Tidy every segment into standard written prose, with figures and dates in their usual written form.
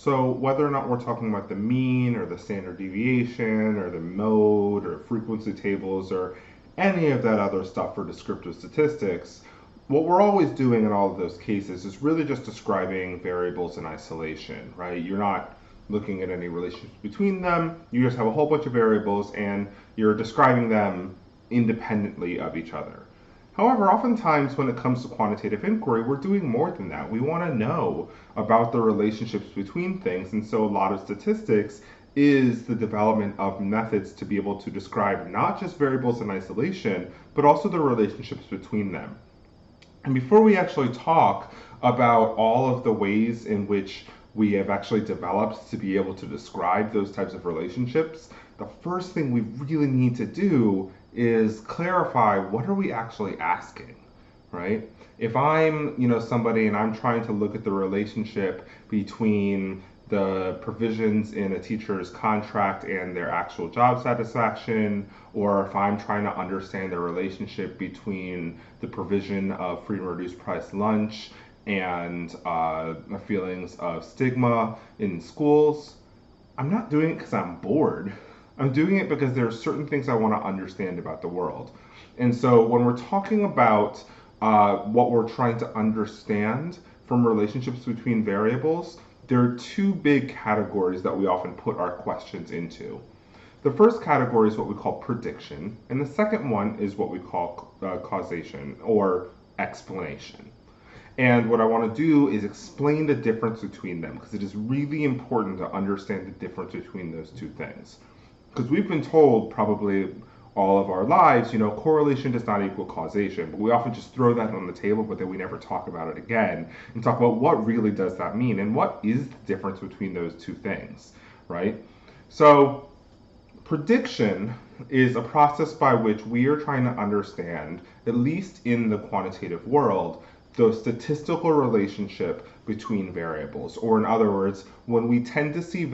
So whether or not we're talking about the mean or the standard deviation or the mode or frequency tables or any of that other stuff for descriptive statistics, what we're always doing in all of those cases is really just describing variables in isolation, right? You're not looking at any relationships between them. You just have a whole bunch of variables and you're describing them independently of each other. However, oftentimes when it comes to quantitative inquiry, we're doing more than that. We want to know about the relationships between things, and so a lot of statistics is the development of methods to be able to describe not just variables in isolation, but also the relationships between them. And before we actually talk about all of the ways in which we have actually developed to be able to describe those types of relationships, the first thing we really need to do is clarify what are we actually asking, right? If I'm, somebody and I'm trying to look at the relationship between the provisions in a teacher's contract and their actual job satisfaction, or if I'm trying to understand the relationship between the provision of free and reduced price lunch and feelings of stigma in schools, I'm not doing it because I'm bored. I'm doing it because there are certain things I want to understand about the world. And so when we're talking about what we're trying to understand from relationships between variables, there are two big categories that we often put our questions into. The first category is what we call prediction, and the second one is what we call causation or explanation. And what I want to do is explain the difference between them because it is really important to understand the difference between those two things. Because we've been told probably all of our lives, correlation does not equal causation, but we often just throw that on the table, but then we never talk about it again and talk about what really does that mean and what is the difference between those two things, right? So prediction is a process by which we are trying to understand, at least in the quantitative world, the statistical relationship between variables. Or in other words, when we tend to see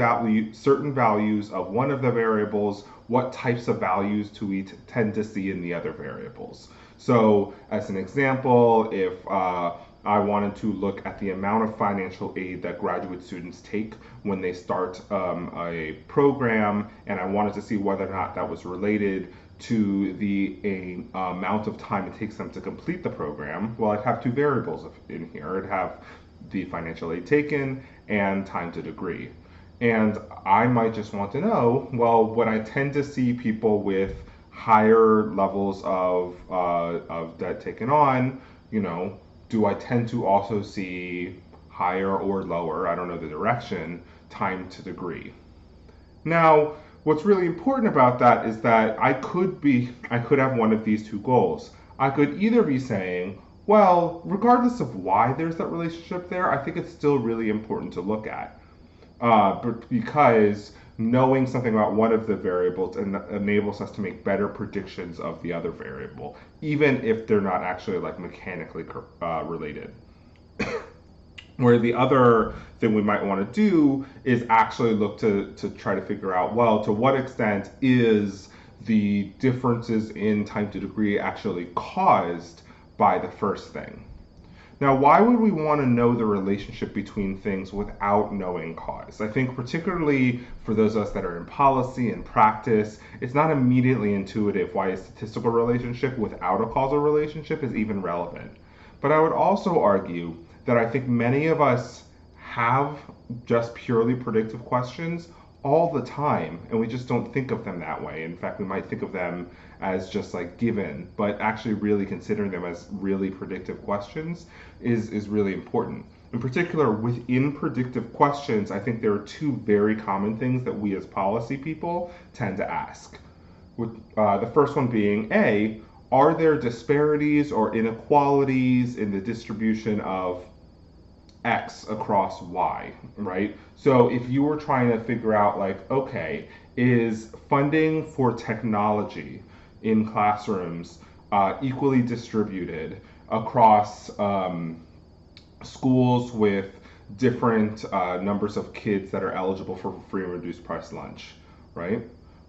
certain values of one of the variables, what types of values do we tend to see in the other variables? So as an example, if I wanted to look at the amount of financial aid that graduate students take when they start a program, and I wanted to see whether or not that was related to the amount of time it takes them to complete the program, well, I'd have two variables in here. I'd have the financial aid taken and time to degree. And I might just want to know, well, when I tend to see people with higher levels of debt taken on, do I tend to also see higher or lower, I don't know the direction, time to degree? Now, what's really important about that is that I could have one of these two goals. I could either be saying, well, regardless of why there's that relationship there, I think it's still really important to look at. But because knowing something about one of the variables enables us to make better predictions of the other variable, even if they're not actually like mechanically related. Where the other thing we might want to do is actually look to try to figure out, well, to what extent is the differences in time to degree actually caused by the first thing? Now, why would we want to know the relationship between things without knowing cause? I think particularly for those of us that are in policy and practice, it's not immediately intuitive why a statistical relationship without a causal relationship is even relevant. But I would also argue that I think many of us have just purely predictive questions all the time, and we just don't think of them that way. In fact, we might think of them as just like given, but actually really considering them as really predictive questions is really important. In particular, within predictive questions, I think there are two very common things that we as policy people tend to ask. The first one being, A, are there disparities or inequalities in the distribution of X across Y, right? So if you were trying to figure out like, okay, is funding for technology in classrooms equally distributed across schools with different numbers of kids that are eligible for free and reduced price lunch, right?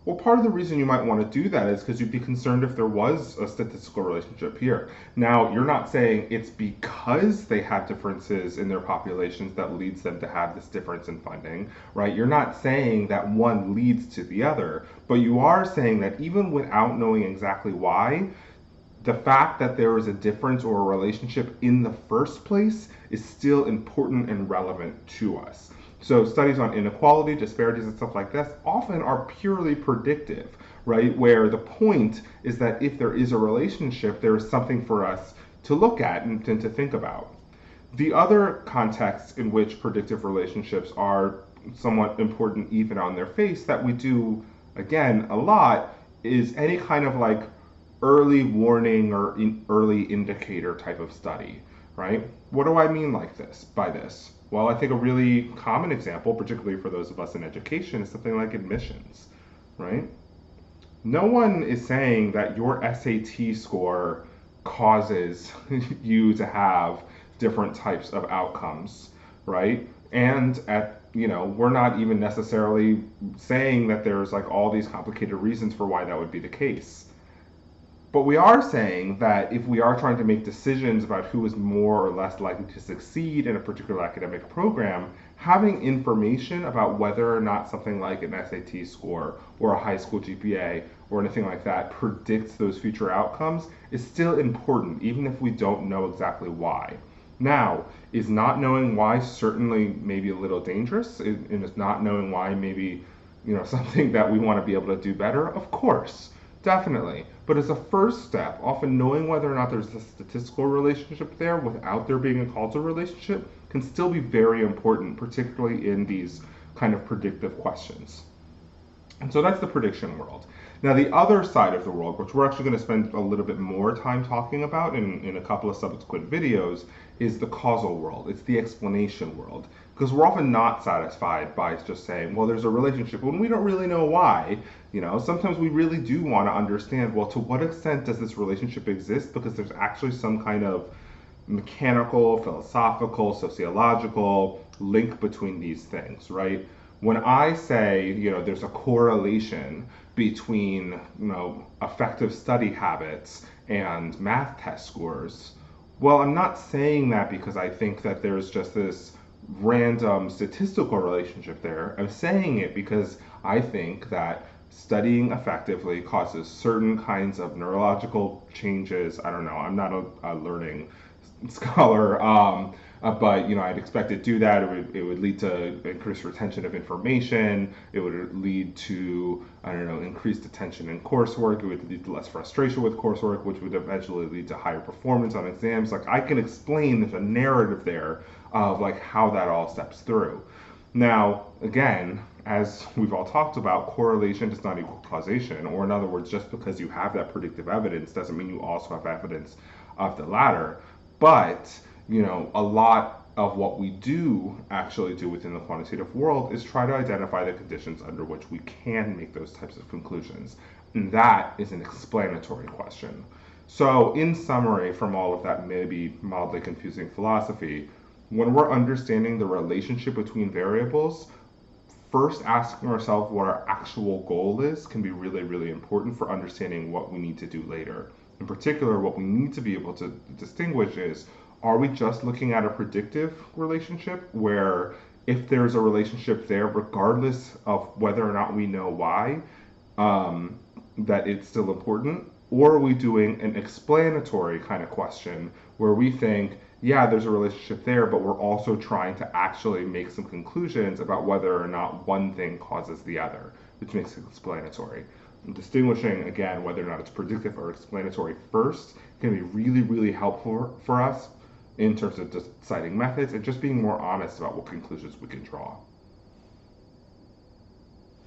Well, part of the reason you might want to do that is because you'd be concerned if there was a statistical relationship here. Now, you're not saying it's because they have differences in their populations that leads them to have this difference in funding, right? You're not saying that one leads to the other, but you are saying that even without knowing exactly why, the fact that there is a difference or a relationship in the first place is still important and relevant to us. So studies on inequality, disparities, and stuff like this often are purely predictive, right? Where the point is that if there is a relationship, there is something for us to look at and to think about. The other context in which predictive relationships are somewhat important even on their face that we do, again, a lot is any kind of like early warning or early indicator type of study, right? What do I mean by this? Well, I think a really common example, particularly for those of us in education, is something like admissions, right? No one is saying that your SAT score causes you to have different types of outcomes, right? And we're not even necessarily saying that there's like all these complicated reasons for why that would be the case. But we are saying that if we are trying to make decisions about who is more or less likely to succeed in a particular academic program, having information about whether or not something like an SAT score or a high school GPA or anything like that predicts those future outcomes is still important, even if we don't know exactly why. Now, is not knowing why certainly maybe a little dangerous? And is not knowing why maybe, something that we want to be able to do better? Of course. Definitely. But as a first step, often knowing whether or not there's a statistical relationship there without there being a causal relationship can still be very important, particularly in these kind of predictive questions. And so that's the prediction world. Now, the other side of the world, which we're actually going to spend a little bit more time talking about in a couple of subsequent videos, is the causal world. It's the explanation world. Because we're often not satisfied by just saying, well, there's a relationship when we don't really know why. Sometimes we really do want to understand, well, to what extent does this relationship exist? Because there's actually some kind of mechanical, philosophical, sociological link between these things, right? When I say, there's a correlation between, effective study habits and math test scores, well, I'm not saying that because I think that there's just this random statistical relationship there. I'm saying it because I think that studying effectively causes certain kinds of neurological changes. I don't know. I'm not a learning scholar, but I'd expect it to do that. It would lead to increased retention of information. It would lead to, I don't know, increased attention in coursework. It would lead to less frustration with coursework, which would eventually lead to higher performance on exams. Like I can explain there's a narrative there of like how that all steps through. Now, again, as we've all talked about, correlation does not equal causation, or in other words, just because you have that predictive evidence doesn't mean you also have evidence of the latter. But, a lot of what we do actually do within the quantitative world is try to identify the conditions under which we can make those types of conclusions. And that is an explanatory question. So, in summary, from all of that maybe mildly confusing philosophy, when we're understanding the relationship between variables, first asking ourselves what our actual goal is can be really, really important for understanding what we need to do later. In particular, what we need to be able to distinguish is, are we just looking at a predictive relationship where if there's a relationship there, regardless of whether or not we know why, that it's still important? Or are we doing an explanatory kind of question where we think, yeah, there's a relationship there, but we're also trying to actually make some conclusions about whether or not one thing causes the other, which makes it explanatory. And distinguishing, again, whether or not it's predictive or explanatory first can be really, really helpful for us in terms of deciding methods and just being more honest about what conclusions we can draw.